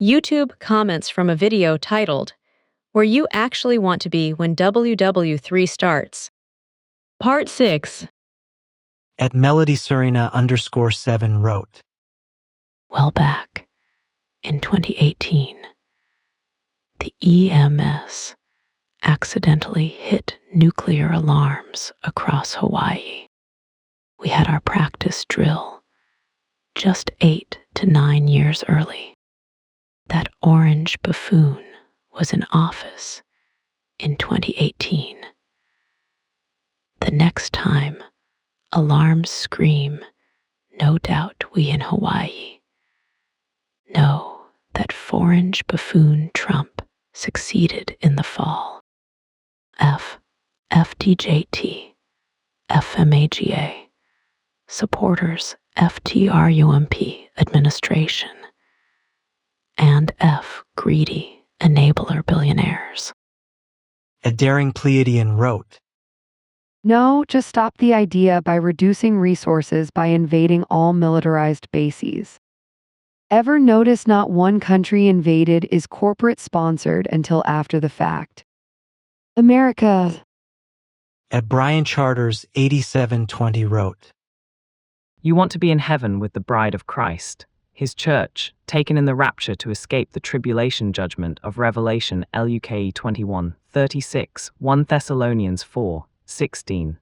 YouTube comments from a video titled, Where You Actually Want to Be When WW3 Starts. Part 6. At MelodySerena_7 wrote, Well back in 2018, the EMS accidentally hit nuclear alarms across Hawaii. We had our practice drill just 8 to 9 years early. That orange buffoon was in office in 2018. The next time alarms scream, no doubt we in Hawaii know that forange buffoon Trump succeeded in the fall. FDJT, FMAGA, supporters FTRUMP administration, and greedy enabler billionaires. A daring Pleiadian wrote, No, just stop the idea by reducing resources by invading all militarized bases. Ever notice not one country invaded is corporate sponsored until after the fact? America. At Brian Charters 8720 wrote, You want to be in heaven with the bride of Christ, his church, taken in the rapture to escape the tribulation judgment of Revelation LUK 21:36, 1 Thessalonians 4:16.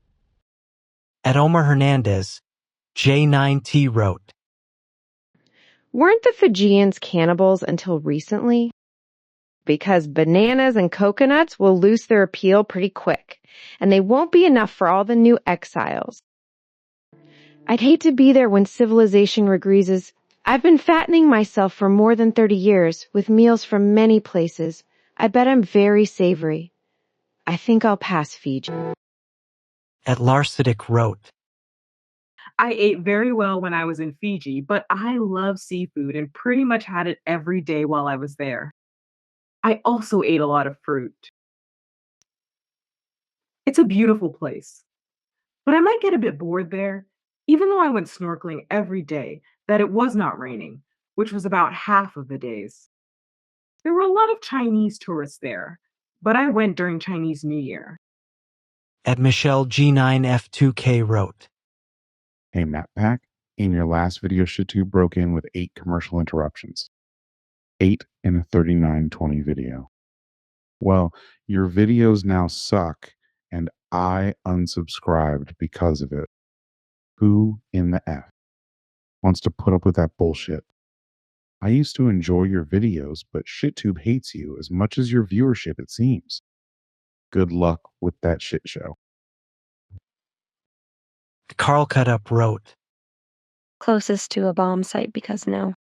At Omar Hernandez, J9T wrote, Weren't the Fijians cannibals until recently? Because bananas and coconuts will lose their appeal pretty quick, and they won't be enough for all the new exiles. I'd hate to be there when civilization regreases. I've been fattening myself for more than 30 years with meals from many places. I bet I'm very savory. I think I'll pass Fiji. At Larsidic wrote, I ate very well when I was in Fiji, but I love seafood and pretty much had it every day while I was there. I also ate a lot of fruit. It's a beautiful place, but I might get a bit bored there, even though I went snorkeling every day that it was not raining, which was about half of the days. There were a lot of Chinese tourists there, but I went during Chinese New Year. At Michelle G9F2K wrote, Hey, Matt Pack, in your last video, Shitu broke in with 8 commercial interruptions. 8 in a 39:20 video. Well, your videos now suck, and I unsubscribed because of it. Who in the F wants to put up with that bullshit? I used to enjoy your videos, but ShitTube hates you as much as your viewership, it seems. Good luck with that shit show. Carl Cutup wrote, Closest to a bomb site because no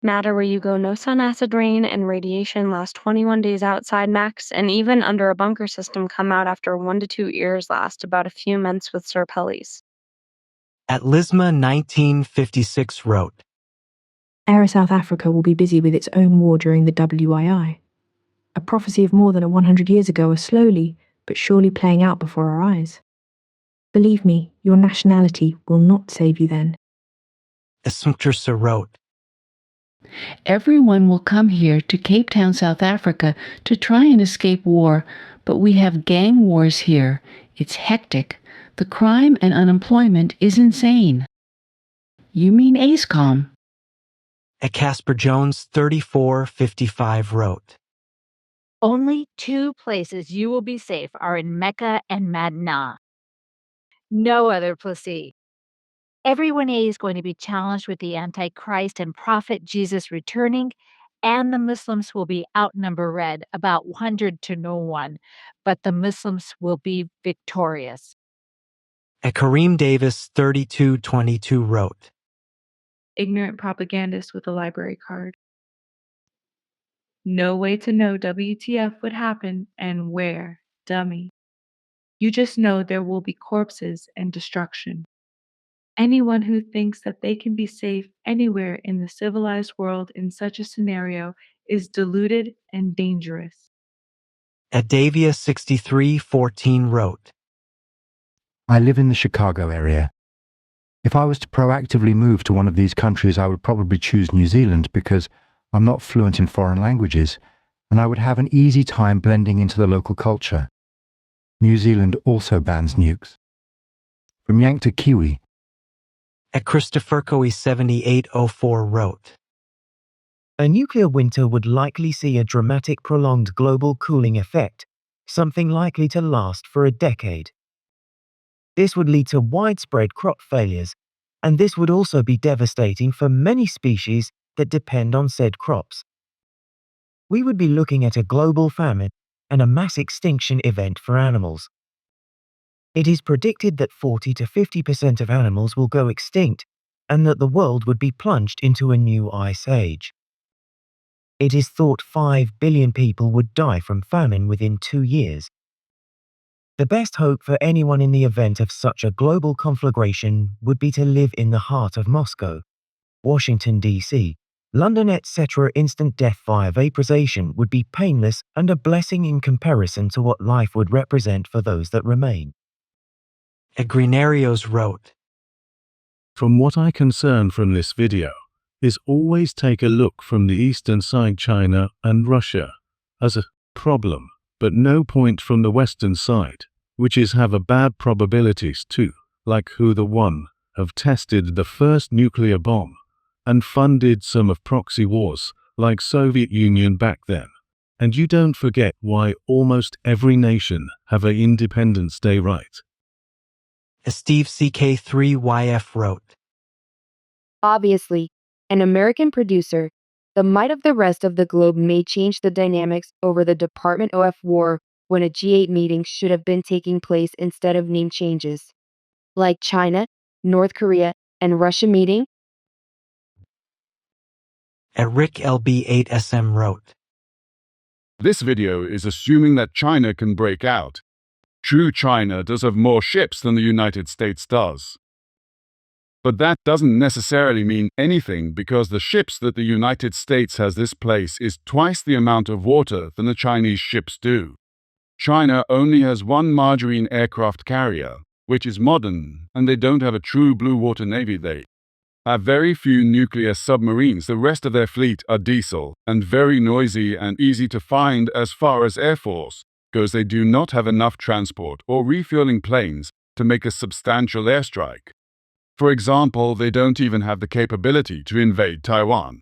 matter where you go, no sun, acid rain, and radiation last 21 days outside max, and even under a bunker system come out after 1 to 2 years last about a few months with Sir Pellies. At Lisma 1956 wrote, Air South Africa will be busy with its own war during the WII. A prophecy of more than 100 years ago is slowly but surely playing out before our eyes. Believe me, your nationality will not save you then. Esmktersa wrote, Everyone will come here to Cape Town, South Africa to try and escape war, but we have gang wars here. It's hectic. The crime and unemployment is insane. You mean ASCOM? At Casper Jones 3455 wrote, Only 2 places you will be safe are in Mecca and Madinah. No other place. Everyone is going to be challenged with the Antichrist and Prophet Jesus returning, and the Muslims will be outnumbered about 100 to 1, but the Muslims will be victorious. At Kareem Davis 3222 wrote, Ignorant propagandist with a library card. No way to know WTF would happen and where, dummy. You just know there will be corpses and destruction. Anyone who thinks that they can be safe anywhere in the civilized world in such a scenario is deluded and dangerous. At Davia 6314 wrote, I live in the Chicago area. If I was to proactively move to one of these countries, I would probably choose New Zealand because I'm not fluent in foreign languages, and I would have an easy time blending into the local culture. New Zealand also bans nukes. From Yank to Kiwi. At Christopher Coe 7804 wrote, A nuclear winter would likely see a dramatic prolonged global cooling effect, something likely to last for a decade. This would lead to widespread crop failures, and this would also be devastating for many species that depend on said crops. We would be looking at a global famine and a mass extinction event for animals. It is predicted that 40 to 50% of animals will go extinct, and that the world would be plunged into a new ice age. It is thought 5 billion people would die from famine within 2 years. The best hope for anyone in the event of such a global conflagration would be to live in the heart of Moscow, Washington, D.C., London, etc. Instant death via vaporization would be painless and a blessing in comparison to what life would represent for those that remain. At Greenarios wrote, From what I can discern from this video, is always take a look from the eastern side China and Russia as a problem, but no point from the western side, which is have a bad probabilities too, like who the one have tested the first nuclear bomb and funded some of proxy wars like Soviet Union back then. And you don't forget why almost every nation have a Independence Day right. As Steve CK3YF wrote, Obviously, an American producer, the might of the rest of the globe may change the dynamics over the Department of War when a G8 meeting should have been taking place instead of name changes. Like China, North Korea, and Russia meeting. At Rick LB8SM wrote, This video is assuming that China can break out. True, China does have more ships than the United States does. But that doesn't necessarily mean anything because the ships that the United States has displaced is twice the amount of water than the Chinese ships do. China only has one margarine aircraft carrier, which is modern, and they don't have a true blue water navy. They have very few nuclear submarines. The rest of their fleet are diesel and very noisy and easy to find as far as Air Force goes. They do not have enough transport or refueling planes to make a substantial airstrike. For example, they don't even have the capability to invade Taiwan.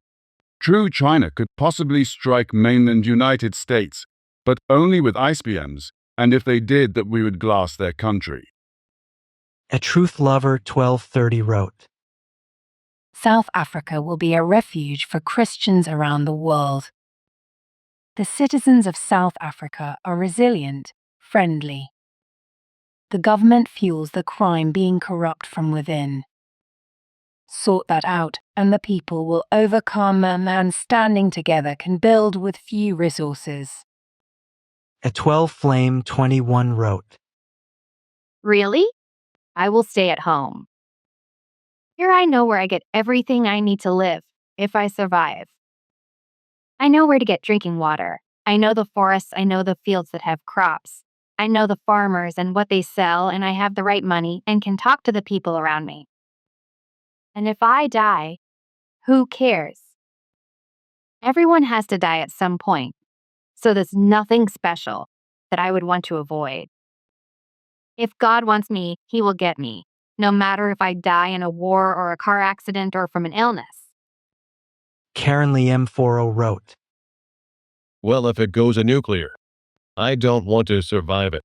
True, China could possibly strike mainland United States, but only with ICBMs, and if they did that we would glass their country. A Truth Lover 1230 wrote, South Africa will be a refuge for Christians around the world. The citizens of South Africa are resilient, friendly. The government fuels the crime being corrupt from within. Sort that out, and the people will overcome, and standing together can build with few resources. A 12 Flame 21 wrote, Really? I will stay at home. Here I know where I get everything I need to live, if I survive. I know where to get drinking water. I know the forests, I know the fields that have crops. I know the farmers and what they sell, and I have the right money and can talk to the people around me. And if I die, who cares? Everyone has to die at some point, so there's nothing special that I would want to avoid. If God wants me, He will get me, no matter if I die in a war or a car accident or from an illness. Karen Lee M40 wrote, Well, if it goes a nuclear, I don't want to survive it.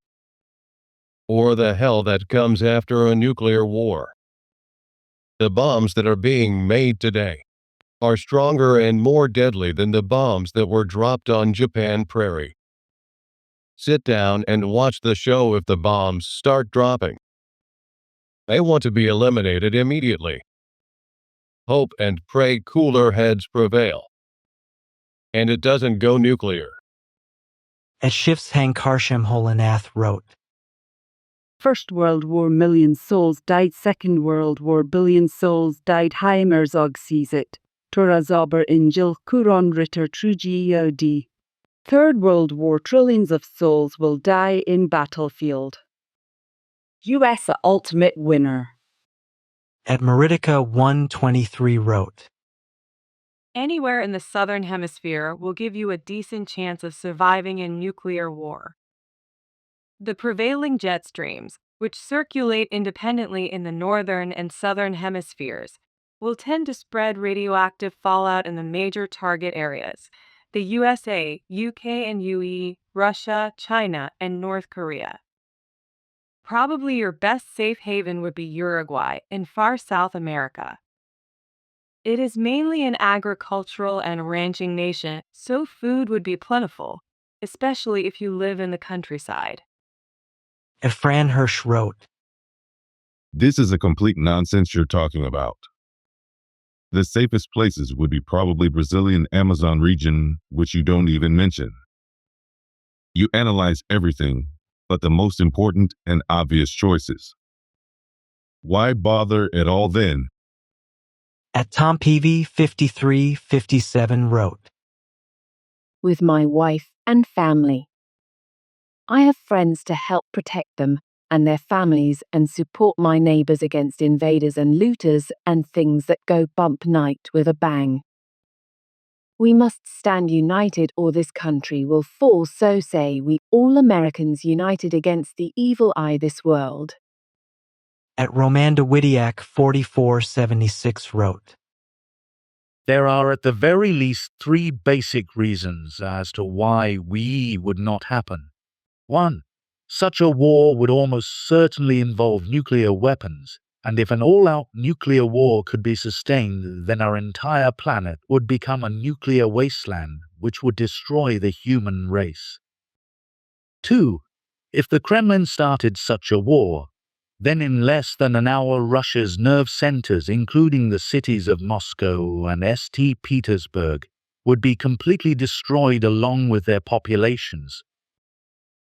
Or the hell that comes after a nuclear war. The bombs that are being made today are stronger and more deadly than the bombs that were dropped on Japan Prairie. Sit down and watch the show if the bombs start dropping. They want to be eliminated immediately. Hope and pray cooler heads prevail. And it doesn't go nuclear. At Shifts Hang Karsham Holanath wrote, First World War million souls died, Second World War billion souls died, Heimerzog sees it, Tora Zauber Injil Kuron Ritter Trugod. Third World War trillions of souls will die in battlefield. US a ultimate winner. At Meridica 123 wrote, Anywhere in the Southern Hemisphere will give you a decent chance of surviving in nuclear war. The prevailing jet streams, which circulate independently in the Northern and Southern Hemispheres, will tend to spread radioactive fallout in the major target areas: the USA, UK and UE, Russia, China, and North Korea. Probably your best safe haven would be Uruguay in far South America. It is mainly an agricultural and ranching nation, so food would be plentiful, especially if you live in the countryside. Efran Hirsch wrote, This is a complete nonsense you're talking about. The safest places would be probably Brazilian Amazon region, which you don't even mention. You analyze everything, but the most important and obvious choices. Why bother at all then? At Tom Peavy 5357 wrote, With my wife and family. I have friends to help protect them and their families and support my neighbors against invaders and looters and things that go bump night with a bang. We must stand united or this country will fall, so say we all Americans united against the evil eye this world. At Romanda Widiak 4476 wrote, There are at the very least 3 basic reasons as to why we would not happen. 1. Such a war would almost certainly involve nuclear weapons, and if an all-out nuclear war could be sustained, then our entire planet would become a nuclear wasteland which would destroy the human race. 2. If the Kremlin started such a war, then in less than an hour Russia's nerve centers, including the cities of Moscow and St. Petersburg, would be completely destroyed along with their populations.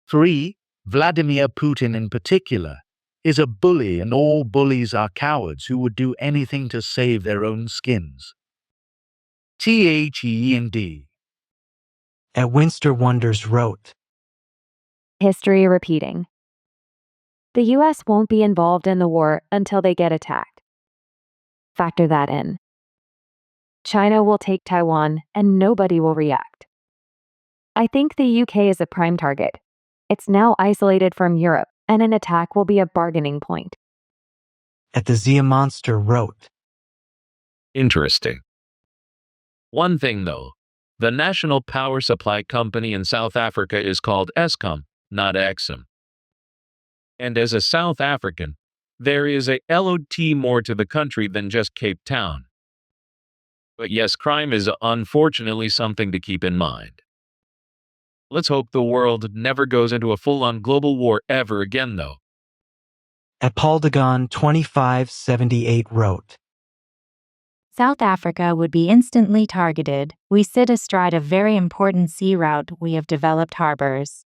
3. Vladimir Putin in particular is a bully, and all bullies are cowards who would do anything to save their own skins. THEND. At Winster Wonders wrote, History repeating. The US won't be involved in the war until they get attacked. Factor that in. China will take Taiwan and nobody will react. I think the UK is a prime target. It's now isolated from Europe, and an attack will be a bargaining point. At the Zia Monster wrote, Interesting. One thing though, the national power supply company in South Africa is called Eskom, not Exim. And as a South African, there is a lot more to the country than just Cape Town. But yes, crime is unfortunately something to keep in mind. Let's hope the world never goes into a full-on global war ever again, though. At Paul Dagon 2578 wrote, South Africa would be instantly targeted. We sit astride a very important sea route. We have developed harbors.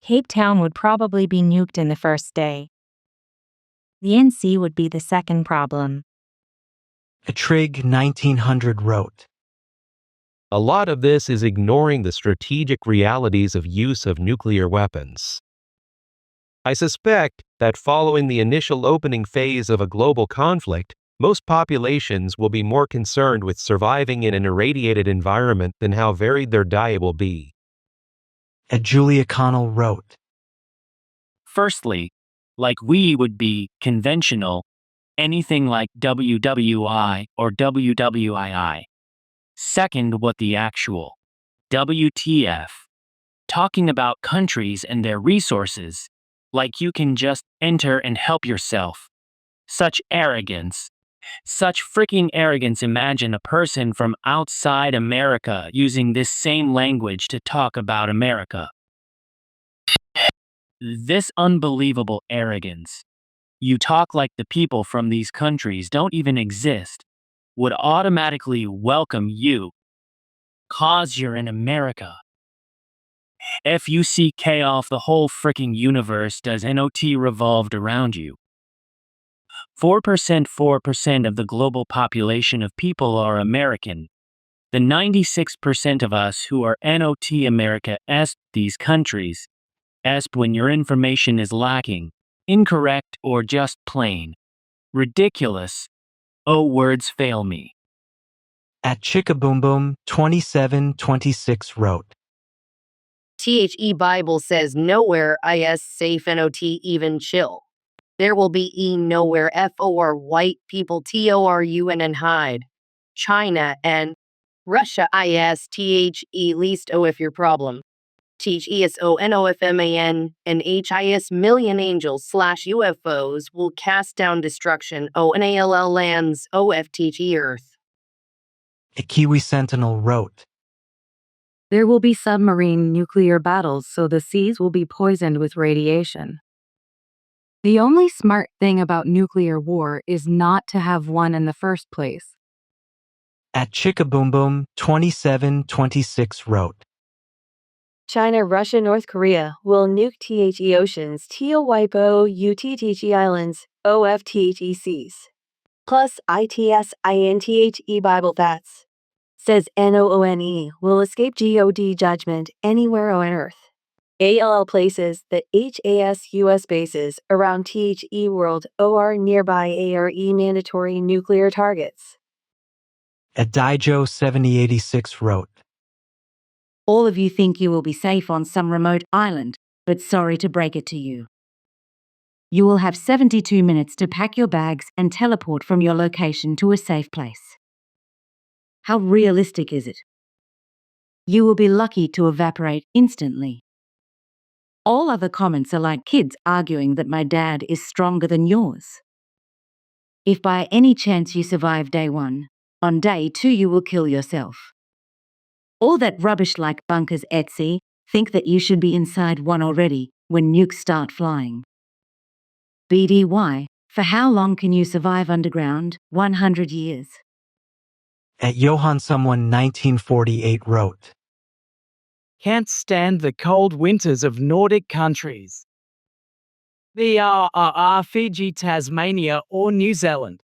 Cape Town would probably be nuked in the first day. The NC would be the second problem. At Trig 1900 wrote, A lot of this is ignoring the strategic realities of use of nuclear weapons. I suspect that following the initial opening phase of a global conflict, most populations will be more concerned with surviving in an irradiated environment than how varied their diet will be. At Julia Connell wrote, Firstly, like we would be conventional, anything like WWI or WWII. Second, what the actual WTF, talking about countries and their resources, like you can just enter and help yourself. Such arrogance. Such freaking arrogance. Imagine a person from outside America using this same language to talk about America. This unbelievable arrogance. You talk like the people from these countries don't even exist, would automatically welcome you, cause you're in America. FUCK off, the whole freaking universe does not revolved around you. 4% of the global population of people are American. The 96% of us who are not America est these countries, est when your information is lacking, incorrect, or just plain ridiculous. Oh, words fail me. At Chickaboom 2726 wrote. The Bible says nowhere is safe not even chill. There will be nowhere for white people torun and hide. China and Russia isthe least if your problem. Teach ESONOFMAN and HIS million angels /UFOs will cast down destruction ONALL lands OFTG earth. A Kiwi Sentinel wrote. There will be submarine nuclear battles, so the seas will be poisoned with radiation. The only smart thing about nuclear war is not to have one in the first place. At Chickaboom 2726 wrote. China, Russia, North Korea will nuke the oceans, wipe UTTG islands, OFTGCs. Plus ITSINTHE Bible that's. Says NOONE will escape God judgment anywhere on earth. ALL places the HAS US bases around THE world OR nearby ARE mandatory nuclear targets. At Daijo 7086 wrote. All of you think you will be safe on some remote island, but sorry to break it to you. You will have 72 minutes to pack your bags and teleport from your location to a safe place. How realistic is it? You will be lucky to evaporate instantly. All other comments are like kids arguing that my dad is stronger than yours. If by any chance you survive day 1, on day 2 you will kill yourself. All that rubbish like bunkers Etsy think that you should be inside one already when nukes start flying. BDY, for how long can you survive underground? 100 years. At Johann Someone 1948 wrote. Can't stand the cold winters of Nordic countries. The Fiji, Tasmania or New Zealand.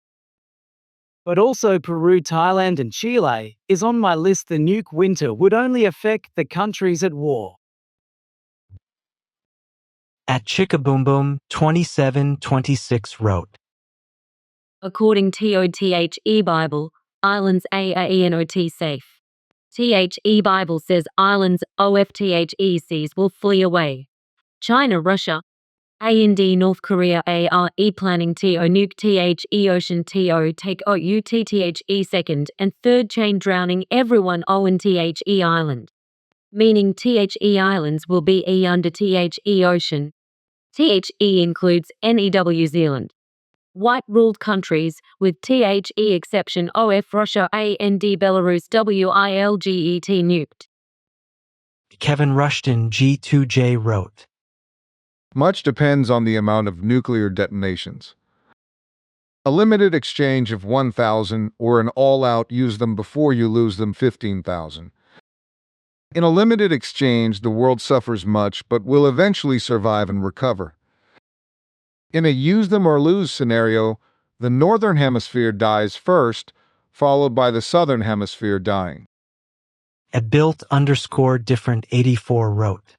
But also Peru, Thailand and Chile is on my list. The nuke winter would only affect the countries at war. At Chickaboom 2726 wrote. According to THE Bible, islands AAENOT safe. THE Bible says islands OFTHE will flee away. China, Russia, AND North Korea ARE planning to nuke THE ocean to take OUTTHE second and third chain drowning everyone on THE island. Meaning THE islands will be under THE ocean. THE includes New Zealand. White-ruled countries, with THE exception OF Russia and Belarus WILGET nuked. Kevin Rushton G2J wrote. Much depends on the amount of nuclear detonations. A limited exchange of 1,000 or an all-out use them before you lose them 15,000. In a limited exchange, the world suffers much but will eventually survive and recover. In a use them or lose scenario, the Northern Hemisphere dies first, followed by the Southern Hemisphere dying. At built_different 84 wrote.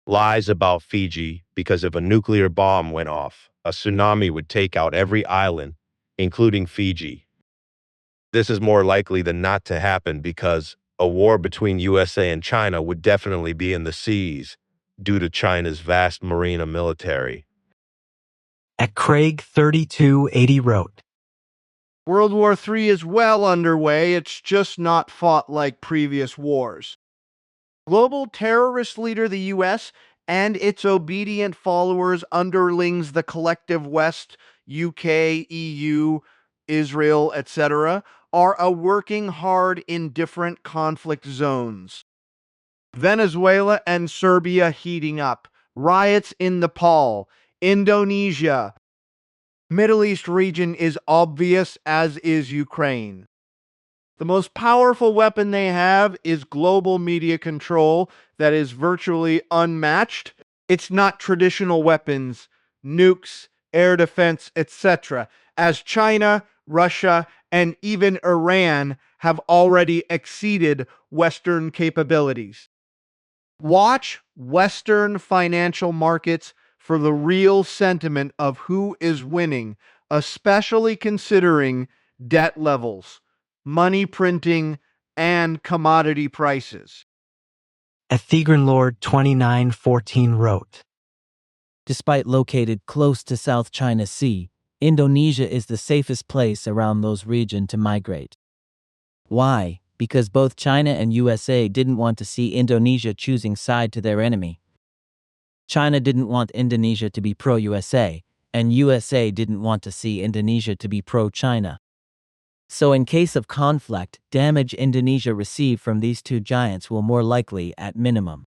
Lies about Fiji because if a nuclear bomb went off, a tsunami would take out every island, including Fiji. This is more likely than not to happen because a war between USA and China would definitely be in the seas due to China's vast marine military. At Craig 3280 wrote. World War III is well underway, it's just not fought like previous wars. Global terrorist leader the US and its obedient followers, underlings the collective West, UK, EU, Israel, etc., are working hard in different conflict zones. Venezuela and Serbia heating up, riots in Nepal, Indonesia. Middle East region is obvious, as is Ukraine. The most powerful weapon they have is global media control that is virtually unmatched. It's not traditional weapons, nukes, air defense, etc., as China, Russia, and even Iran have already exceeded Western capabilities. Watch Western financial markets for the real sentiment of who is winning, especially considering debt levels. money printing, and commodity prices. Ethegran Lord 2914 wrote, Despite located close to South China Sea, Indonesia is the safest place around those regions to migrate. Why? Because both China and USA didn't want to see Indonesia choosing side to their enemy. China didn't want Indonesia to be pro-USA, and USA didn't want to see Indonesia to be pro-China. So in case of conflict, damage Indonesia received from these two giants will more likely, at minimum.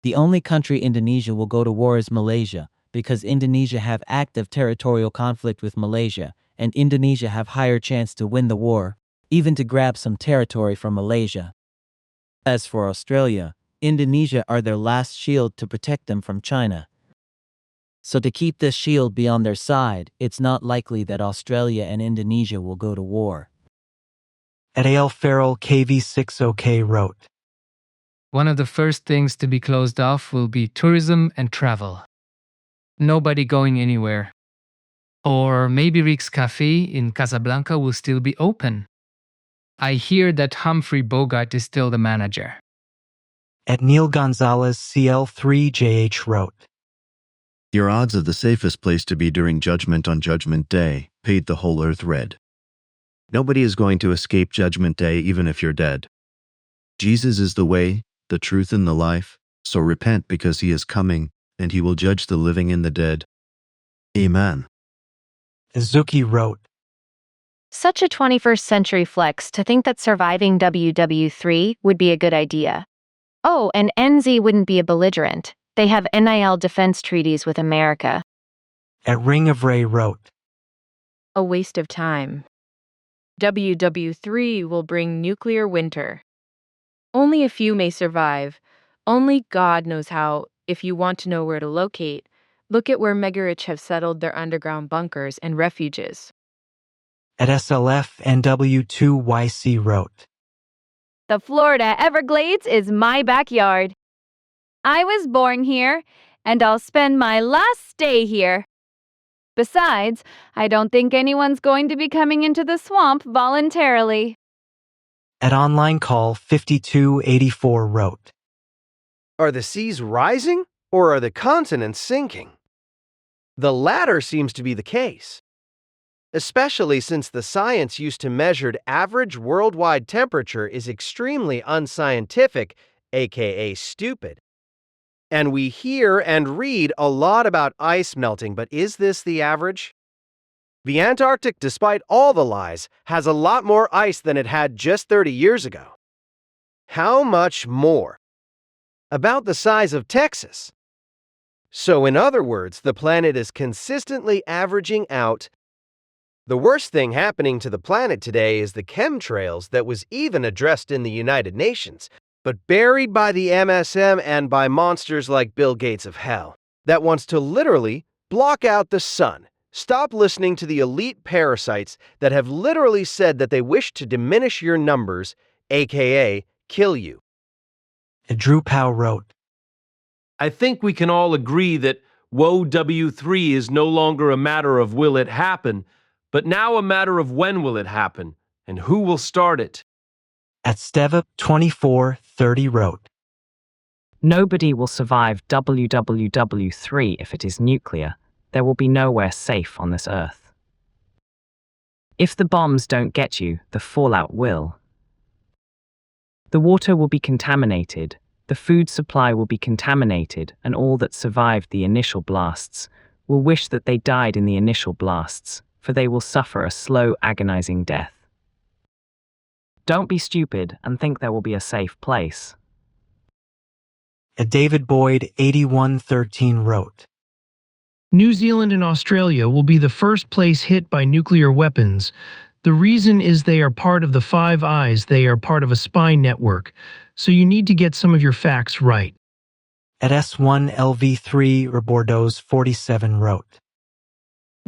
The only country Indonesia will go to war is Malaysia, because Indonesia have active territorial conflict with Malaysia, and Indonesia have higher chance to win the war, even to grab some territory from Malaysia. As for Australia, Indonesia are their last shield to protect them from China. So to keep this shield be on their side, it's not likely that Australia and Indonesia will go to war. Adael Farrell KV60K wrote, One of the first things to be closed off will be tourism and travel. Nobody going anywhere. Or maybe Rick's Cafe in Casablanca will still be open. I hear that Humphrey Bogart is still the manager. Neil Gonzalez CL3JH wrote, Your odds of the safest place to be during Judgment on Judgment Day paint the whole earth red. Nobody is going to escape Judgment Day even if you're dead. Jesus is the way, the truth, and the life, so repent because he is coming, and he will judge the living and the dead. Amen. Izuki wrote, Such a 21st century flex to think that surviving WW3 would be a good idea. Oh, and NZ wouldn't be a belligerent. They have NIL defense treaties with America. At Ring of Ray wrote, A waste of time. WW3 will bring nuclear winter. Only a few may survive. Only God knows how. If you want to know where to locate, look at where Megarich have settled their underground bunkers and refuges. At SLF and W2YC wrote, The Florida Everglades is my backyard. I was born here, and I'll spend my last day here. Besides, I don't think anyone's going to be coming into the swamp voluntarily. At Online Call 5284 wrote, Are the seas rising, or are the continents sinking? The latter seems to be the case, especially since the science used to measure average worldwide temperature is extremely unscientific, aka stupid. And we hear and read a lot about ice melting, but is this the average? The Antarctic, despite all the lies, has a lot more ice than it had just 30 years ago. How much more? About the size of Texas. So in other words, the planet is consistently averaging out. The worst thing happening to the planet today is the chemtrails that was even addressed in the United Nations, but buried by the MSM and by monsters like Bill Gates of hell, that wants to literally block out the sun. Stop listening to the elite parasites that have literally said that they wish to diminish your numbers, aka kill you. Drew Powell wrote, I think we can all agree that WW3 is no longer a matter of will it happen, but now a matter of when will it happen, and who will start it. At Steva 2430 wrote, Nobody will survive WWW3 if it is nuclear. There will be nowhere safe on this earth. If the bombs don't get you, the fallout will. The water will be contaminated, the food supply will be contaminated, and all that survived the initial blasts will wish that they died in the initial blasts, for they will suffer a slow, agonizing death. Don't be stupid and think there will be a safe place. At David Boyd 8113 wrote, New Zealand and Australia will be the first place hit by nuclear weapons. The reason is they are part of the Five Eyes, they are part of a spy network, so you need to get some of your facts right. At S1LV3 or Bordeaux 47 wrote,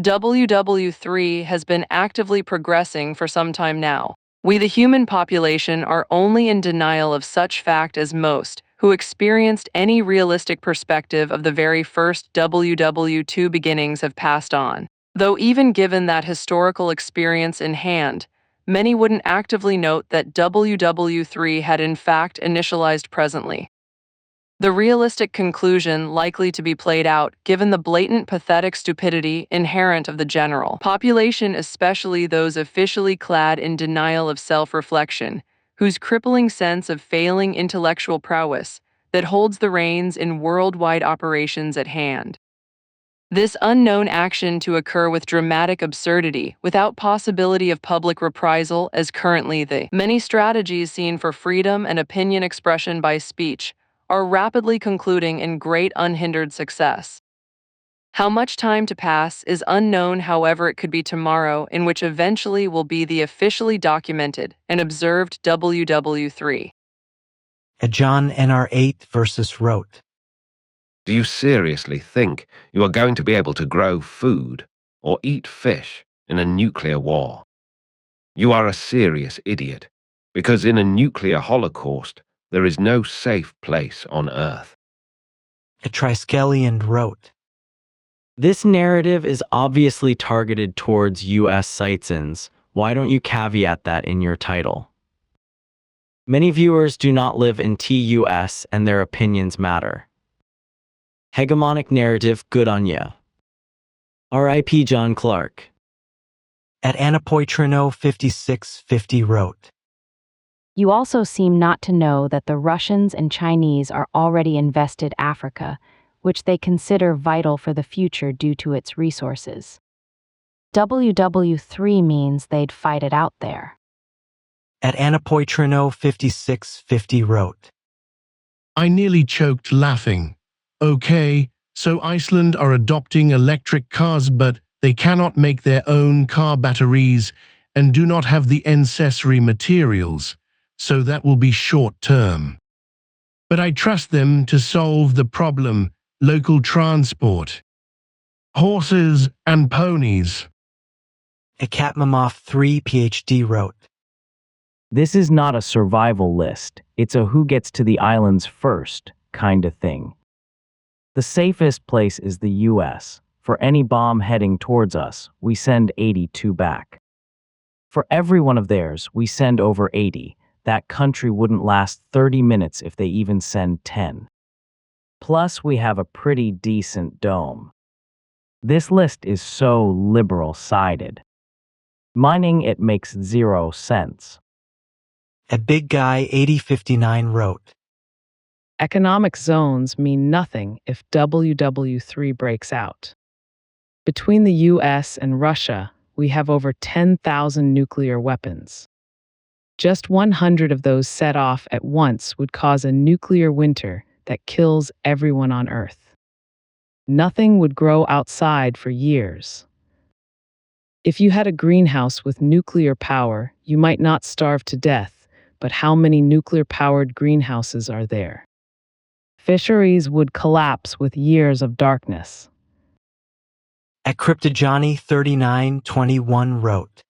WW3 has been actively progressing for some time now. We, the human population, are only in denial of such fact as most, who experienced any realistic perspective of the very first WW2 beginnings have passed on. Though even given that historical experience in hand, many wouldn't actively note that WW3 had in fact initialized presently. The realistic conclusion likely to be played out given the blatant pathetic stupidity inherent of the general population, especially those officially clad in denial of self-reflection, whose crippling sense of failing intellectual prowess that holds the reins in worldwide operations at hand. This unknown action to occur with dramatic absurdity, without possibility of public reprisal as currently the many strategies seen for freedom and opinion expression by speech are rapidly concluding in great unhindered success. How much time to pass is unknown, however it could be tomorrow in which eventually will be the officially documented and observed WW3. John NR 8 versus wrote. Do you seriously think you are going to be able to grow food or eat fish in a nuclear war? You are a serious idiot, because in a nuclear holocaust, there is no safe place on Earth. Triskelion wrote. This narrative is obviously targeted towards U.S. citizens. Why don't you caveat that in your title? Many viewers do not live in TUS and their opinions matter. Hegemonic narrative, good on ya. R.I.P. John Clark. Anapoitrino 5650 wrote. You also seem not to know that the Russians and Chinese are already invested Africa, which they consider vital for the future due to its resources. WW3 means they'd fight it out there. Anapoitrino 5650 wrote. I nearly choked laughing. Okay, so Iceland are adopting electric cars, but they cannot make their own car batteries and do not have the necessary materials, so that will be short-term. But I trust them to solve the problem, local transport. Horses and ponies. Catmamoff 3 PhD wrote. This is not a survival list, it's a who gets to the islands first kind of thing. The safest place is the US. For any bomb heading towards us, we send 82 back. For every one of theirs, we send over 80. That country wouldn't last 30 minutes if they even send 10. Plus, we have a pretty decent dome. This list is so liberal-sided. Mining it makes 0 sense. A big guy 8059 wrote. Economic zones mean nothing if WW3 breaks out. Between the US and Russia, we have over 10,000 nuclear weapons. Just 100 of those set off at once would cause a nuclear winter that kills everyone on Earth. Nothing would grow outside for years. If you had a greenhouse with nuclear power, you might not starve to death, but how many nuclear-powered greenhouses are there? Fisheries would collapse with years of darkness. Cryptojohnny 3921 wrote.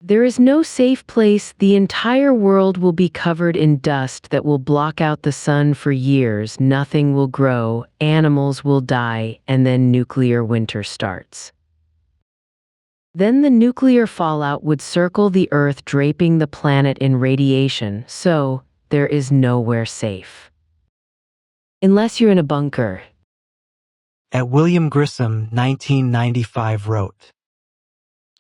There is no safe place. The entire world will be covered in dust that will block out the sun for years. Nothing will grow, animals will die, and then nuclear winter starts. Then the nuclear fallout would circle the Earth, draping the planet in radiation, so there is nowhere safe. Unless you're in a bunker. William Grissom 1995 wrote.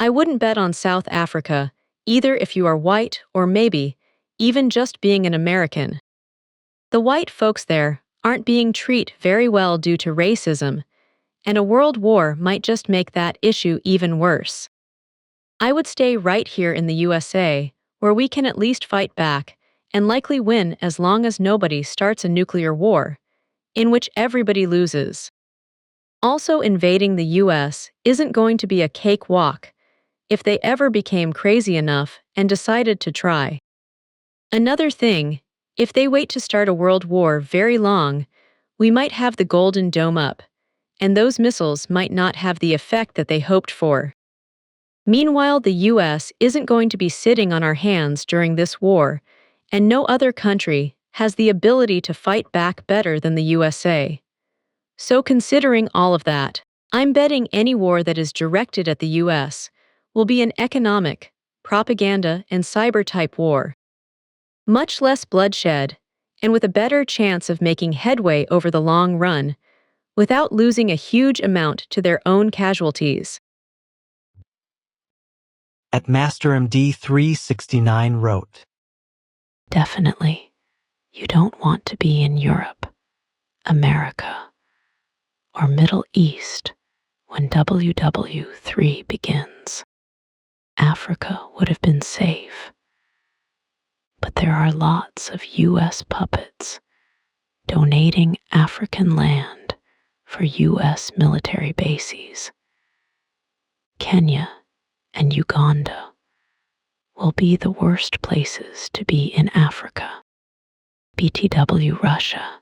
I wouldn't bet on South Africa, either if you are white or maybe even just being an American. The white folks there aren't being treated very well due to racism, and a world war might just make that issue even worse. I would stay right here in the USA, where we can at least fight back and likely win as long as nobody starts a nuclear war, in which everybody loses. Also, invading the US isn't going to be a cakewalk if they ever became crazy enough and decided to try. Another thing, if they wait to start a world war very long, we might have the Golden Dome up, and those missiles might not have the effect that they hoped for. Meanwhile, the US isn't going to be sitting on our hands during this war, and no other country has the ability to fight back better than the USA. So considering all of that, I'm betting any war that is directed at the US will be an economic, propaganda, and cyber-type war. Much less bloodshed, and with a better chance of making headway over the long run, without losing a huge amount to their own casualties. At Master MD 369 wrote, Definitely, you don't want to be in Europe, America, or Middle East when WW3 begins. Africa would have been safe. But there are lots of US puppets donating African land for US military bases. Kenya and Uganda will be the worst places to be in Africa. BTW Russia,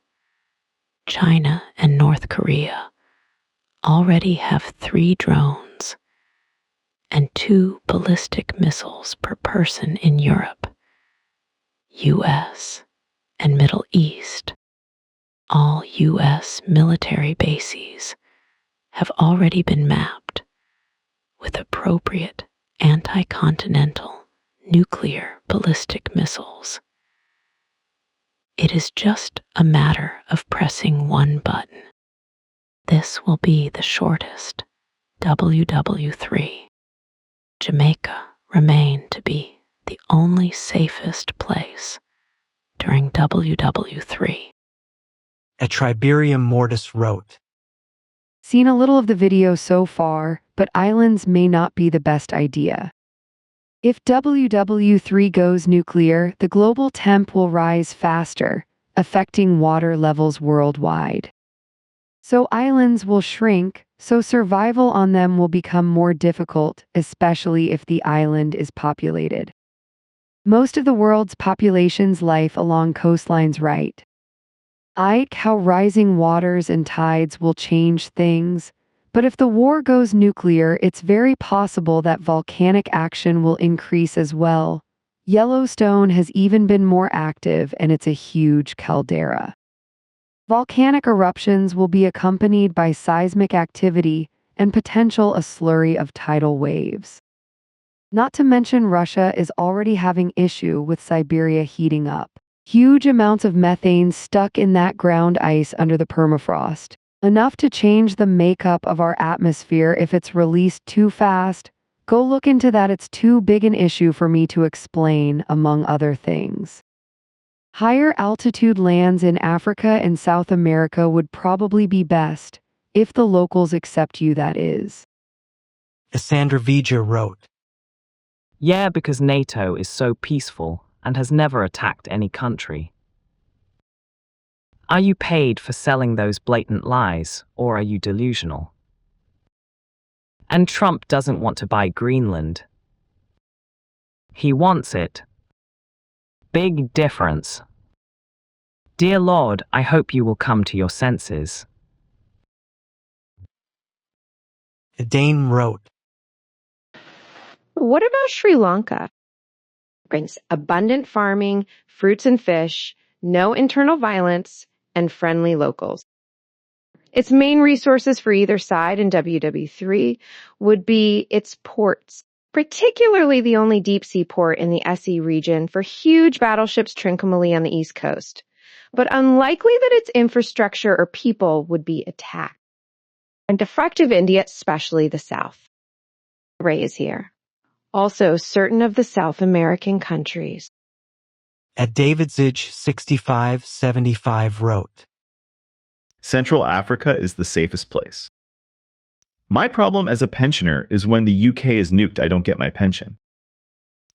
China, and North Korea already have 3 drones and 2 ballistic missiles per person in Europe. US and Middle East, all US military bases have already been mapped with appropriate anti-continental nuclear ballistic missiles. It is just a matter of pressing one button. This will be the shortest WW3. Jamaica remained to be the only safest place during WW3. At Triberium Mortis wrote, Seen a little of the video so far, but islands may not be the best idea. If WW3 goes nuclear, the global temp will rise faster, affecting water levels worldwide. So islands will shrink, so survival on them will become more difficult, especially if the island is populated. Most of the world's population's life along coastlines, right? How rising waters and tides will change things, but if the war goes nuclear, it's very possible that volcanic action will increase as well. Yellowstone has even been more active, and it's a huge caldera. Volcanic eruptions will be accompanied by seismic activity and potential a slurry of tidal waves. Not to mention Russia is already having issue with Siberia heating up. Huge amounts of methane stuck in that ground ice under the permafrost. Enough to change the makeup of our atmosphere if it's released too fast. Go look into that, it's too big an issue for me to explain, among other things. Higher altitude lands in Africa and South America would probably be best, if the locals accept you, that is. Cassandra Vija wrote, Yeah, because NATO is so peaceful and has never attacked any country. Are you paid for selling those blatant lies, or are you delusional? And Trump doesn't want to buy Greenland. He wants it. Big difference. Dear Lord, I hope you will come to your senses. Dane wrote, What about Sri Lanka? Brings abundant farming, fruits and fish, no internal violence, and friendly locals. Its main resources for either side in WW3 would be its ports, particularly the only deep-sea port in the SE region for huge battleships Trincomalee on the east coast, but unlikely that its infrastructure or people would be attacked. And defective India, especially the South. Ray is here. Also, certain of the South American countries. At David Zich 6575 wrote, Central Africa is the safest place. My problem as a pensioner is when the UK is nuked, I don't get my pension.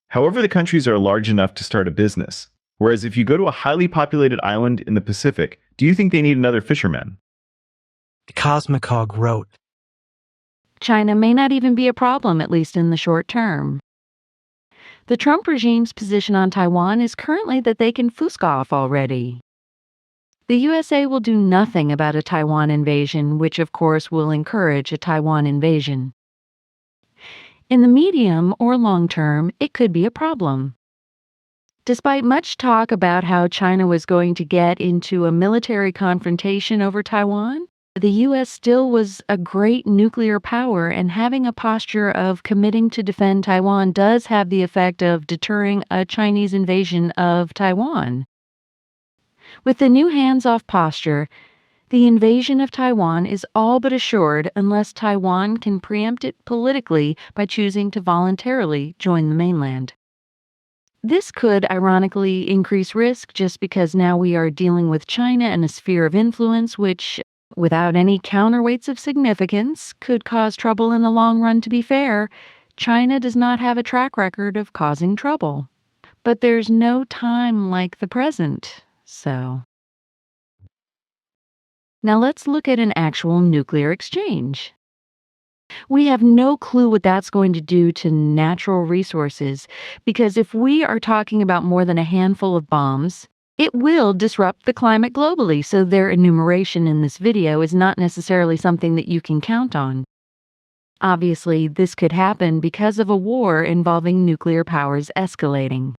However, the countries are large enough to start a business, whereas if you go to a highly populated island in the Pacific, do you think they need another fisherman? Cosmicog wrote, China may not even be a problem, at least in the short term. The Trump regime's position on Taiwan is currently that they can fusk off already. The USA will do nothing about a Taiwan invasion, which of course will encourage a Taiwan invasion. In the medium or long term, it could be a problem. Despite much talk about how China was going to get into a military confrontation over Taiwan, the U.S. still was a great nuclear power, and having a posture of committing to defend Taiwan does have the effect of deterring a Chinese invasion of Taiwan. With the new hands-off posture, the invasion of Taiwan is all but assured unless Taiwan can preempt it politically by choosing to voluntarily join the mainland. This could, ironically, increase risk just because now we are dealing with China and a sphere of influence which, without any counterweights of significance, could cause trouble in the long run. To be fair, China does not have a track record of causing trouble. But there's no time like the present, so... Now let's look at an actual nuclear exchange. We have no clue what that's going to do to natural resources, because if we are talking about more than a handful of bombs, it will disrupt the climate globally, so their enumeration in this video is not necessarily something that you can count on. Obviously, this could happen because of a war involving nuclear powers escalating.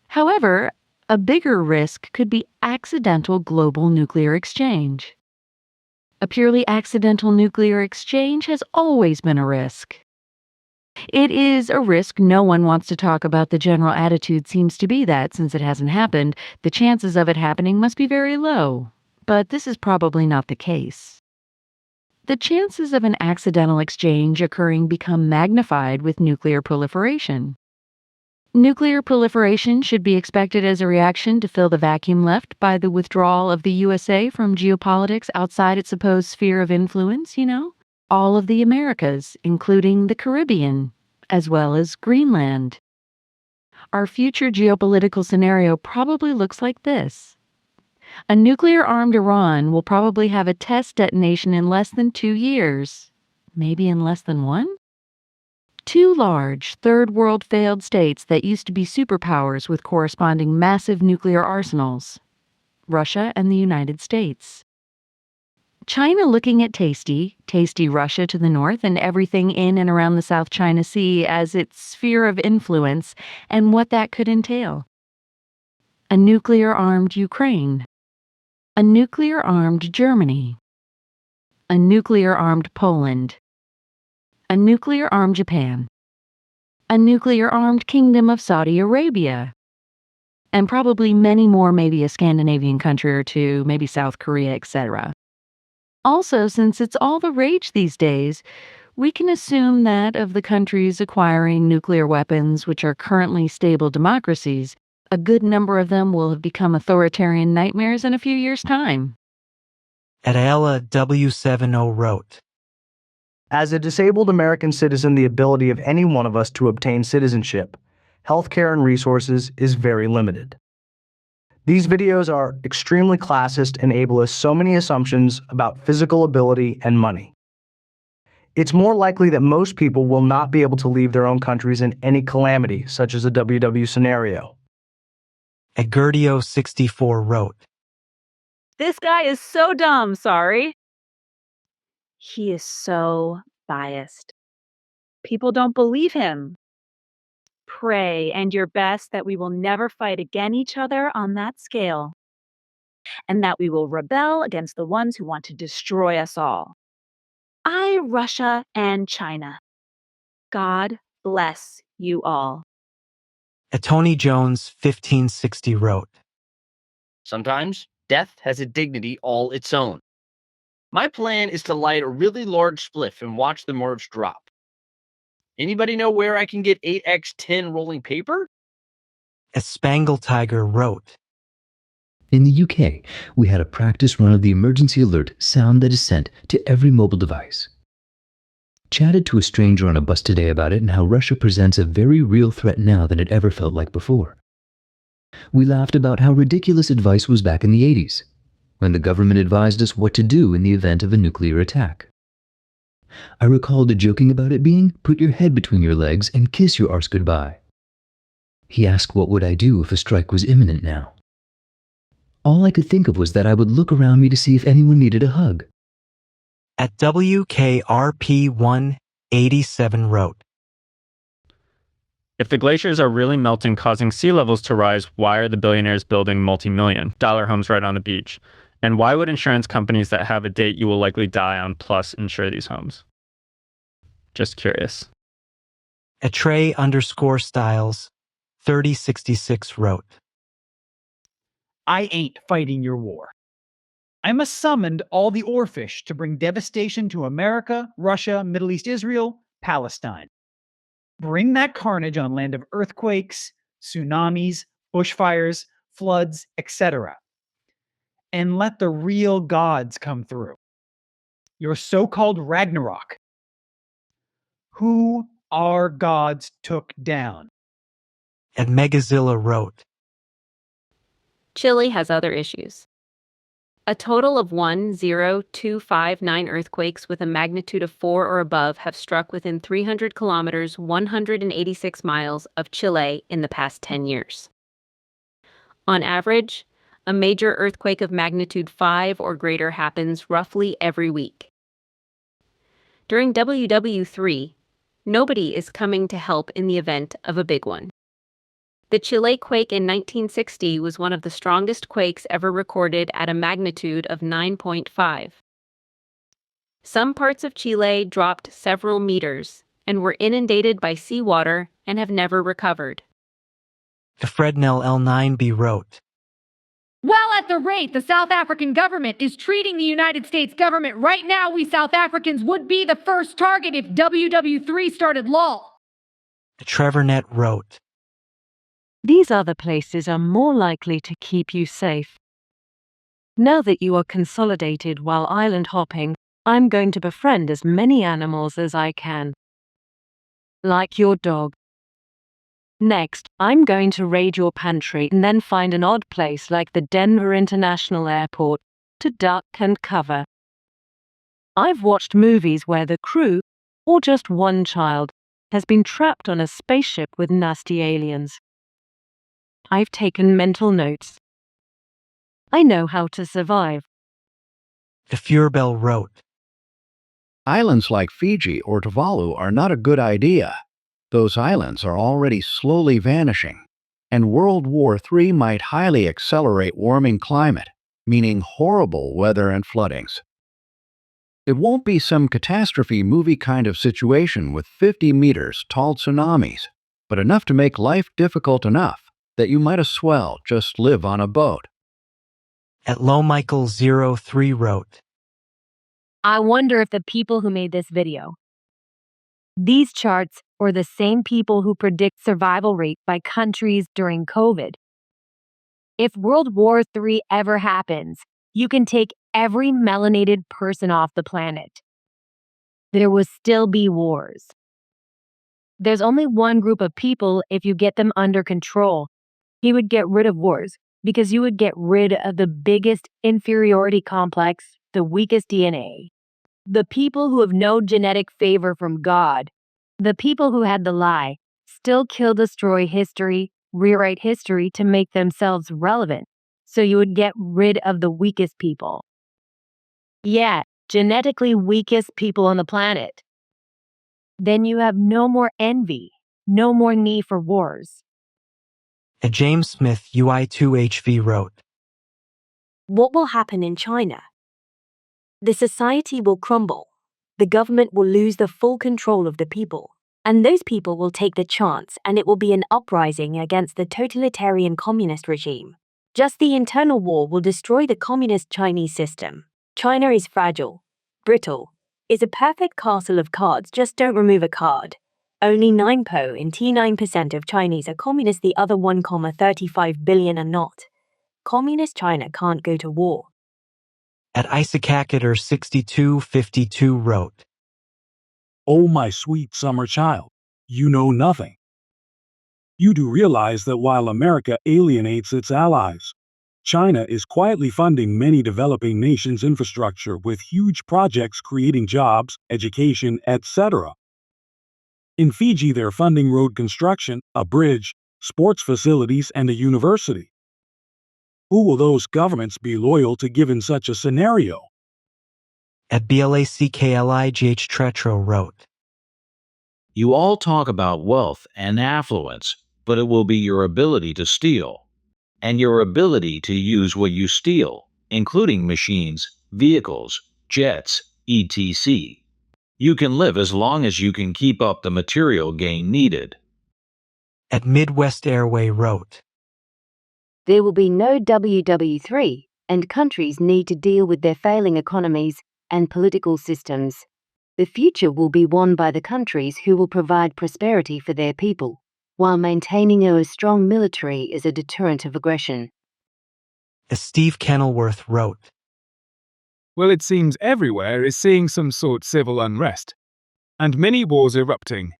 However, a bigger risk could be accidental global nuclear exchange. A purely accidental nuclear exchange has always been a risk. It is a risk no one wants to talk about. The general attitude seems to be that, since it hasn't happened, the chances of it happening must be very low. But this is probably not the case. The chances of an accidental exchange occurring become magnified with nuclear proliferation. Nuclear proliferation should be expected as a reaction to fill the vacuum left by the withdrawal of the USA from geopolitics outside its supposed sphere of influence, all of the Americas, including the Caribbean, as well as Greenland. Our future geopolitical scenario probably looks like this. A nuclear-armed Iran will probably have a test detonation in less than 2 years, maybe in less than 1? 2 large, third-world failed states that used to be superpowers with corresponding massive nuclear arsenals, Russia and the United States. China looking at tasty Russia to the north and everything in and around the South China Sea as its sphere of influence and what that could entail. A nuclear-armed Ukraine. A nuclear-armed Germany. A nuclear-armed Poland. A nuclear-armed Japan, a nuclear-armed Kingdom of Saudi Arabia, and probably many more, maybe a Scandinavian country or two, maybe South Korea, etc. Also, since it's all the rage these days, we can assume that of the countries acquiring nuclear weapons which are currently stable democracies, a good number of them will have become authoritarian nightmares in a few years' time. Adela W70 wrote, As a disabled American citizen, the ability of any one of us to obtain citizenship, healthcare, and resources is very limited. These videos are extremely classist and ableist so many assumptions about physical ability and money. It's more likely that most people will not be able to leave their own countries in any calamity, such as a WW scenario. Agurdio64 wrote, This guy is so dumb, sorry. He is so biased. People don't believe him. Pray and your best that we will never fight against each other on that scale, and that we will rebel against the ones who want to destroy us all. Russia and China. God bless you all. Tony Jones 1560 wrote, Sometimes death has a dignity all its own. My plan is to light a really large spliff and watch the merge drop. Anybody know where I can get 8x10 rolling paper? A Spangle Tiger wrote, In the UK, we had a practice run of the emergency alert sound that is sent to every mobile device. Chatted to a stranger on a bus today about it and how Russia presents a very real threat now than it ever felt like before. We laughed about how ridiculous advice was back in the 80s, when the government advised us what to do in the event of a nuclear attack. I recalled joking about it being, put your head between your legs and kiss your arse goodbye. He asked what would I do if a strike was imminent now. All I could think of was that I would look around me to see if anyone needed a hug. At WKRP187 wrote, If the glaciers are really melting, causing sea levels to rise, why are the billionaires building multi-million-dollar homes right on the beach? And why would insurance companies that have a date you will likely die on plus insure these homes? Just curious. Trey_Styles 3066 wrote, I ain't fighting your war. I must summon all the Orfish to bring devastation to America, Russia, Middle East Israel, Palestine. Bring that carnage on land of earthquakes, tsunamis, bushfires, floods, etc. And let the real gods come through. Your so-called Ragnarok, who our gods took down. Megazilla wrote, Chile has other issues. A total of 1,0259 earthquakes with a magnitude of 4 or above have struck within 300 kilometers, 186 miles of Chile in the past 10 years. On average, a major earthquake of magnitude 5 or greater happens roughly every week. During WW3, nobody is coming to help in the event of a big one. The Chile quake in 1960 was one of the strongest quakes ever recorded at a magnitude of 9.5. Some parts of Chile dropped several meters and were inundated by seawater and have never recovered. Frednell L9B wrote, Well, at the rate the South African government is treating the United States government right now, we South Africans would be the first target if WW3 started law. TrevorNet wrote, These other places are more likely to keep you safe. Now that you are consolidated while island hopping, I'm going to befriend as many animals as I can. Like your dog. Next, I'm going to raid your pantry and then find an odd place like the Denver International Airport to duck and cover. I've watched movies where the crew, or just one child, has been trapped on a spaceship with nasty aliens. I've taken mental notes. I know how to survive. Furbell wrote, Islands like Fiji or Tuvalu are not a good idea. Those islands are already slowly vanishing, and World War III might highly accelerate warming climate, meaning horrible weather and floodings. It won't be some catastrophe movie kind of situation with 50 meters tall tsunamis, but enough to make life difficult enough that you might as well just live on a boat. LowMichael03 wrote, I wonder if the people who made this video, these charts, or the same people who predict survival rate by countries during COVID. If World War III ever happens, you can take every melanated person off the planet. There will still be wars. There's only one group of people if you get them under control. He would get rid of wars because you would get rid of the biggest inferiority complex, the weakest DNA. The people who have no genetic favor from God. The people who had the lie still kill, destroy history, rewrite history to make themselves relevant. So you would get rid of the weakest people. Yeah, genetically weakest people on the planet. Then you have no more envy, no more need for wars. James Smith UI2HV wrote, What will happen in China? The society will crumble. The government will lose the full control of the people. And those people will take the chance, and it will be an uprising against the totalitarian communist regime. Just the internal war will destroy the communist Chinese system. China is fragile, brittle. It's a perfect castle of cards, just don't remove a card. Only 9% of Chinese are communist, the other 1.35 billion are not. Communist China can't go to war. IsaacAcater6252 wrote, Oh, my sweet summer child, you know nothing. You do realize that while America alienates its allies, China is quietly funding many developing nations' infrastructure with huge projects creating jobs, education, etc. In Fiji, they're funding road construction, a bridge, sports facilities, and a university. Who will those governments be loyal to given such a scenario? BLACKLIGH Tretro wrote, You all talk about wealth and affluence, but it will be your ability to steal, and your ability to use what you steal, including machines, vehicles, jets, etc. You can live as long as you can keep up the material gain needed. At Midwest Airway wrote, There will be no WW3, and countries need to deal with their failing economies and political systems. The future will be won by the countries who will provide prosperity for their people, while maintaining a strong military as a deterrent of aggression. as Steve Kenilworth wrote, Well, it seems everywhere is seeing some sort civil unrest, and many wars erupting.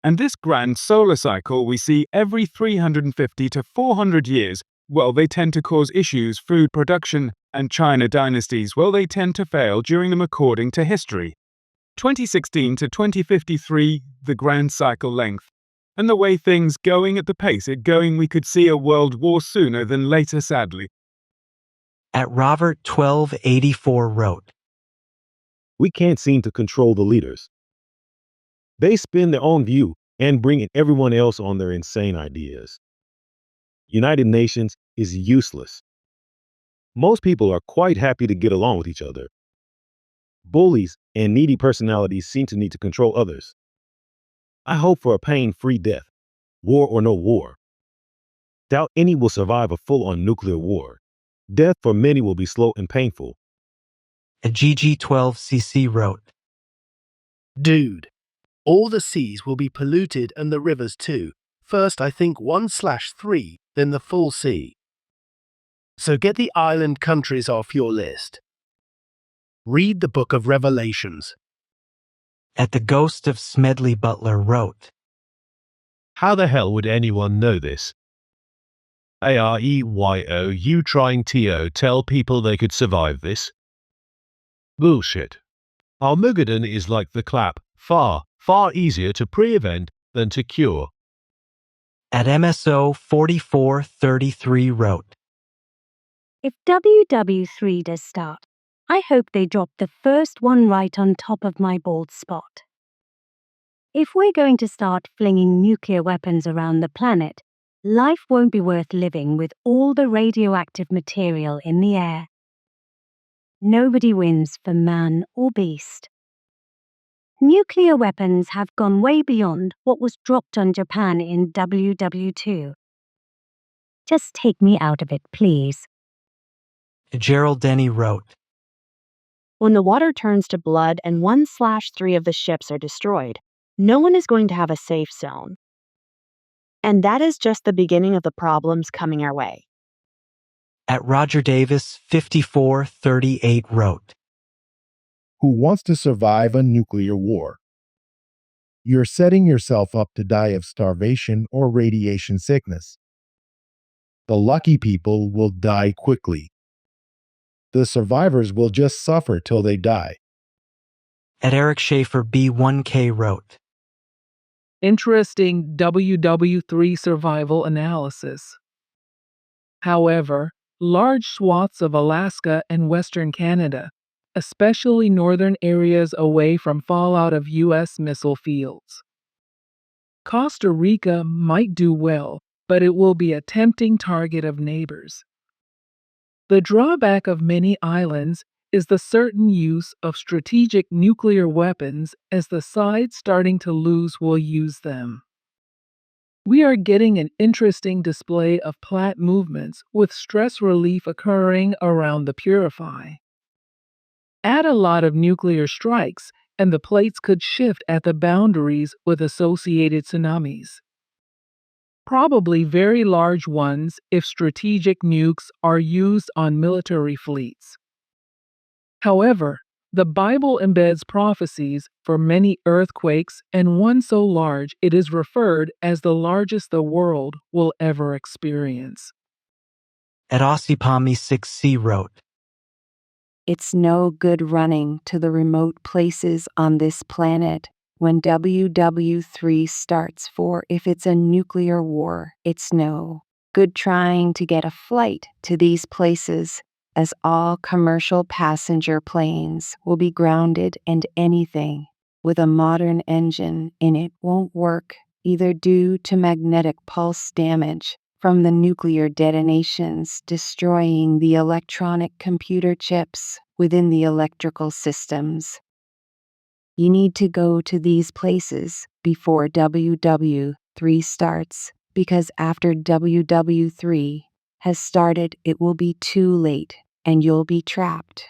And this grand solar cycle we see every 350 to 400 years, well, they tend to cause issues, food production, and China dynasties, well, they tend to fail during them according to history. 2016 to 2053, the grand cycle length. And the way things going at the pace it going, we could see a world war sooner than later, sadly. at Robert 1284 wrote, We can't seem to control the leaders. They spin their own view and bring in everyone else on their insane ideas. United Nations is useless. Most people are quite happy to get along with each other. Bullies and needy personalities seem to need to control others. I hope for a pain-free death, war or no war. Doubt any will survive a full-on nuclear war. Death for many will be slow and painful. at GG12CC wrote, Dude, all the seas will be polluted and the rivers too. First, I think 1/3, then the full sea. So get the island countries off your list. Read the book of Revelations. at the Ghost of Smedley Butler wrote, How the hell would anyone know this? Areyo, you trying to tell people they could survive this? Bullshit. Armageddon is like the clap, far, far easier to prevent than to cure. at MSO 4433 wrote, If WW3 does start, I hope they drop the first one right on top of my bald spot. If we're going to start flinging nuclear weapons around the planet, life won't be worth living with all the radioactive material in the air. Nobody wins for man or beast. Nuclear weapons have gone way beyond what was dropped on Japan in WW2. Just take me out of it, please. Gerald Denny wrote, When the water turns to blood and 1/3 of the ships are destroyed, no one is going to have a safe zone. And that is just the beginning of the problems coming our way. at Roger Davis 5438 wrote, Who wants to survive a nuclear war? You're setting yourself up to die of starvation or radiation sickness. The lucky people will die quickly. The survivors will just suffer till they die. at Eric Schaefer B1K wrote, Interesting WW3 survival analysis. However, large swaths of Alaska and Western Canada, especially northern areas away from fallout of U.S. missile fields. Costa Rica might do well, but it will be a tempting target of neighbors. The drawback of many islands is the certain use of strategic nuclear weapons as the sides starting to lose will use them. We are getting an interesting display of plat movements with stress relief occurring around the Purify. Add a lot of nuclear strikes, and the plates could shift at the boundaries with associated tsunamis. Probably very large ones if strategic nukes are used on military fleets. However, the Bible embeds prophecies for many earthquakes, and one so large it is referred as the largest the world will ever experience. at Ossipami 6C wrote, It's no good running to the remote places on this planet when WW3 starts, for if it's a nuclear war, it's no good trying to get a flight to these places, as all commercial passenger planes will be grounded and anything with a modern engine in it won't work, either due to magnetic pulse damage from the nuclear detonations destroying the electronic computer chips within the electrical systems. You need to go to these places before WW3 starts, because after WW3 has started, it will be too late and you'll be trapped.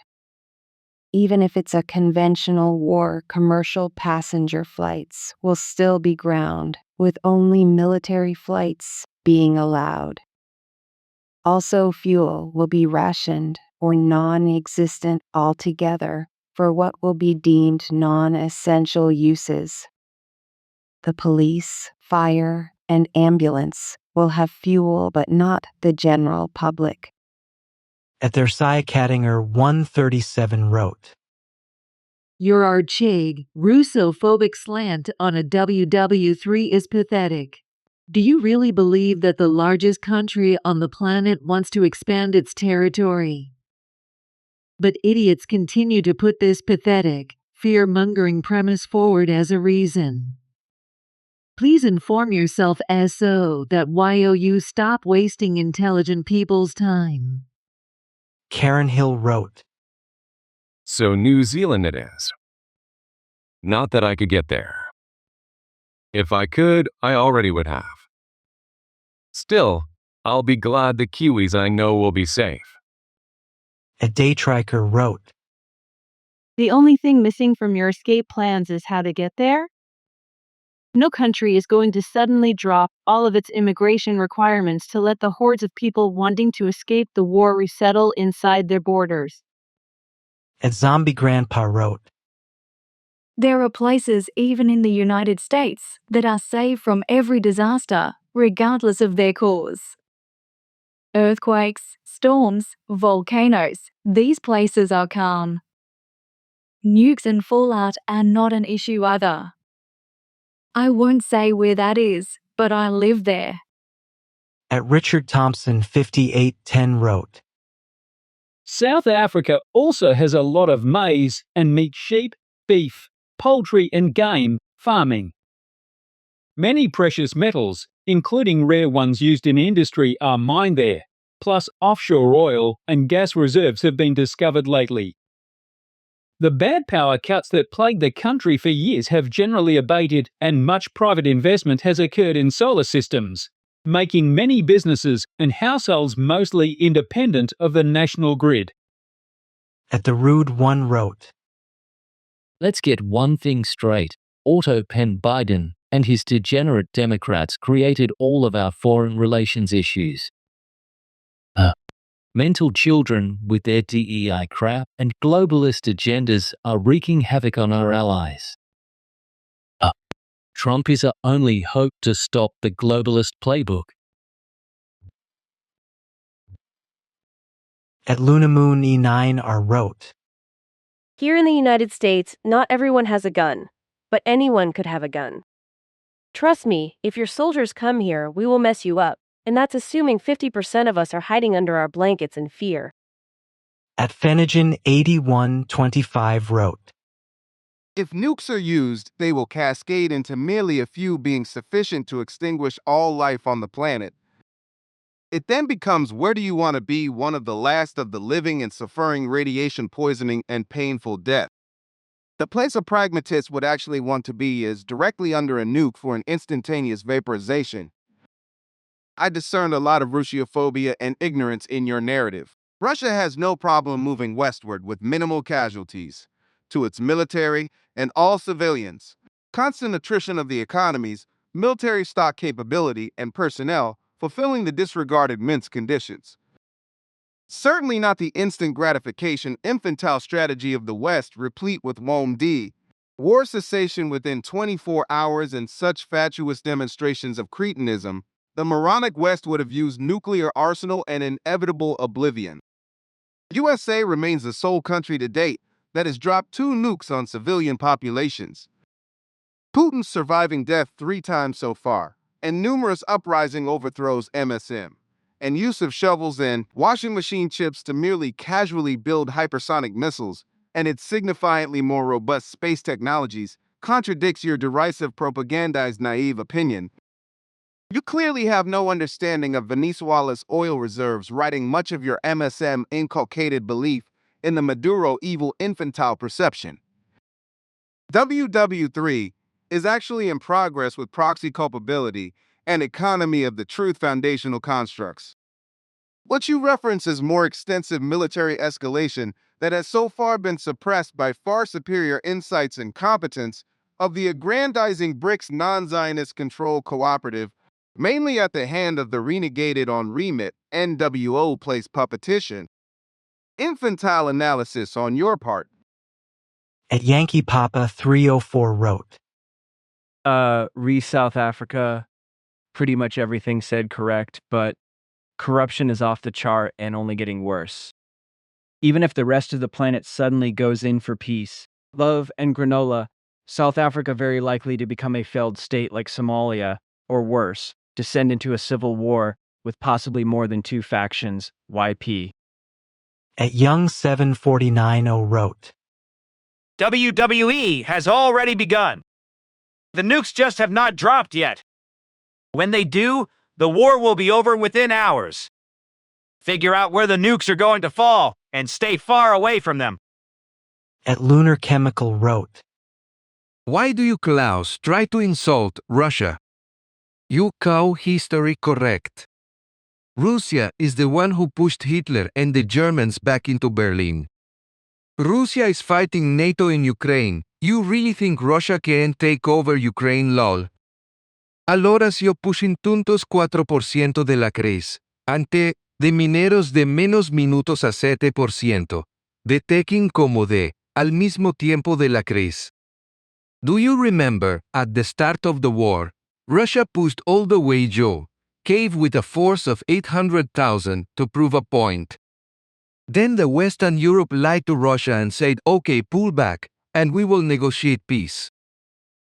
Even if it's a conventional war, commercial passenger flights will still be ground, with only military flights being allowed. Also, fuel will be rationed or non-existent altogether for what will be deemed non-essential uses. The police, fire, and ambulance will have fuel, but not the general public. At their Kattinger 137 wrote, Your archaic, Russophobic slant on a WW3 is pathetic. Do you really believe that the largest country on the planet wants to expand its territory? But idiots continue to put this pathetic, fear-mongering premise forward as a reason. Please inform yourself so that you stop wasting intelligent people's time. Karen Hill wrote, So New Zealand it is. Not that I could get there. If I could, I already would have. Still, I'll be glad the Kiwis I know will be safe. A Daytriker wrote, The only thing missing from your escape plans is how to get there? No country is going to suddenly drop all of its immigration requirements to let the hordes of people wanting to escape the war resettle inside their borders. A Zombie Grandpa wrote, There are places, even in the United States, that are safe from every disaster, regardless of their cause. Earthquakes, storms, volcanoes, these places are calm. Nukes and fallout are not an issue either. I won't say where that is, but I live there. At Richard Thompson 5810 wrote, South Africa also has a lot of maize and meat sheep, beef, poultry and game farming. Many precious metals, including rare ones used in industry, are mined there, plus offshore oil and gas reserves have been discovered lately. The bad power cuts that plagued the country for years have generally abated, and much private investment has occurred in solar systems, making many businesses and households mostly independent of the national grid. At the Rude One wrote, Let's get one thing straight. Otto Penn Biden and his degenerate Democrats created all of our foreign relations issues. Mental children with their DEI crap and globalist agendas are wreaking havoc on our allies. Trump is our only hope to stop the globalist playbook. At Lunamoon E9R wrote, Here in the United States, not everyone has a gun, but anyone could have a gun. Trust me, if your soldiers come here, we will mess you up, and that's assuming 50% of us are hiding under our blankets in fear. At Fenigen 8125 wrote, If nukes are used, they will cascade into merely a few being sufficient to extinguish all life on the planet. It then becomes, where do you want to be, one of the last of the living and suffering radiation poisoning and painful death. The place a pragmatist would actually want to be is directly under a nuke for an instantaneous vaporization. I discern a lot of Russiophobia and ignorance in your narrative. Russia has no problem moving westward with minimal casualties to its military and all civilians. Constant attrition of the economies, military stock capability, and personnel fulfilling the disregarded Minsk conditions. Certainly not the instant gratification infantile strategy of the West, replete with WOMD. War cessation within 24 hours and such fatuous demonstrations of cretinism, the moronic West would have used nuclear arsenal and inevitable oblivion. USA remains the sole country to date that has dropped 2 nukes on civilian populations. Putin's surviving death 3 times so far, and numerous uprising overthrows MSM, and use of shovels and washing machine chips to merely casually build hypersonic missiles, and its signifiantly more robust space technologies, contradicts your derisive propagandized naive opinion You clearly have no understanding of Venezuela's oil reserves, writing much of your MSM inculcated belief in the Maduro evil infantile perception. WW3 is actually in progress with proxy culpability and economy of the truth foundational constructs. What you reference is more extensive military escalation that has so far been suppressed by far superior insights and competence of the aggrandizing BRICS non-Zionist control cooperative, mainly at the hand of the renegated on remit NWO place puppetition. Infantile analysis on your part. At Yankee Papa 304 wrote, South Africa, pretty much everything said correct, but corruption is off the chart and only getting worse. Even if the rest of the planet suddenly goes in for peace, love, and granola, South Africa very likely to become a failed state like Somalia, or worse, descend into a civil war with possibly more than two factions, YP. At Young 7490 wrote, WWE has already begun. The nukes just have not dropped yet. When they do, the war will be over within hours. Figure out where the nukes are going to fall and stay far away from them. At Lunar Chemical wrote, Why do you Klaus try to insult Russia? You cow history correct. Russia is the one who pushed Hitler and the Germans back into Berlin. Russia is fighting NATO in Ukraine. You really think Russia can take over Ukraine, lol? Allora si oppusintuntos 4% de la cres, ante de mineros de menos minutos a 7%, de taking como de, al mismo tiempo de la cres. Do you remember, at the start of the war, Russia pushed all the way Joe, cave with a force of 800,000 to prove a point. Then the Western Europe lied to Russia and said, okay, pull back, and we will negotiate peace.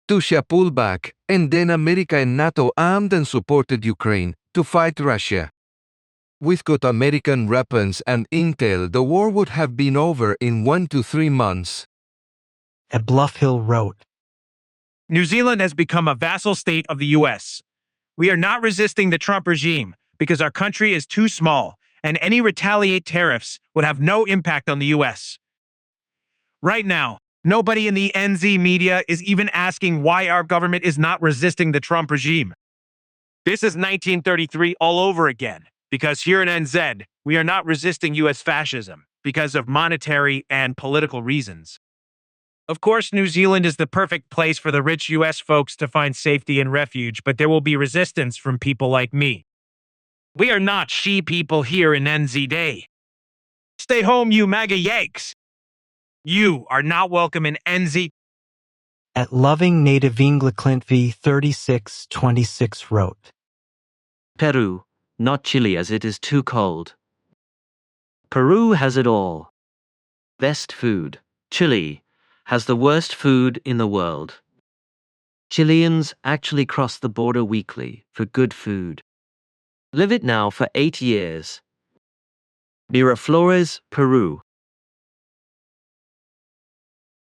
Russia pulled back, and then America and NATO armed and supported Ukraine to fight Russia. Without American weapons and intel, the war would have been over in 1 to 3 months. At Bluff Hill wrote, New Zealand has become a vassal state of the U.S. We are not resisting the Trump regime because our country is too small, and any retaliate tariffs would have no impact on the U.S. Right now, nobody in the NZ media is even asking why our government is not resisting the Trump regime. This is 1933 all over again, because here in NZ, we are not resisting U.S. fascism because of monetary and political reasons. Of course, New Zealand is the perfect place for the rich U.S. folks to find safety and refuge, but there will be resistance from people like me. We are not she people here in NZ Day. Stay home, you MAGA Yanks. You are not welcome in NZ. At Loving Native Engliclint v 3626 wrote, Peru, not Chile as it is too cold. Peru has it all. Best food. Chile has the worst food in the world. Chileans actually cross the border weekly for good food. Live it now for 8 years. Miraflores, Peru.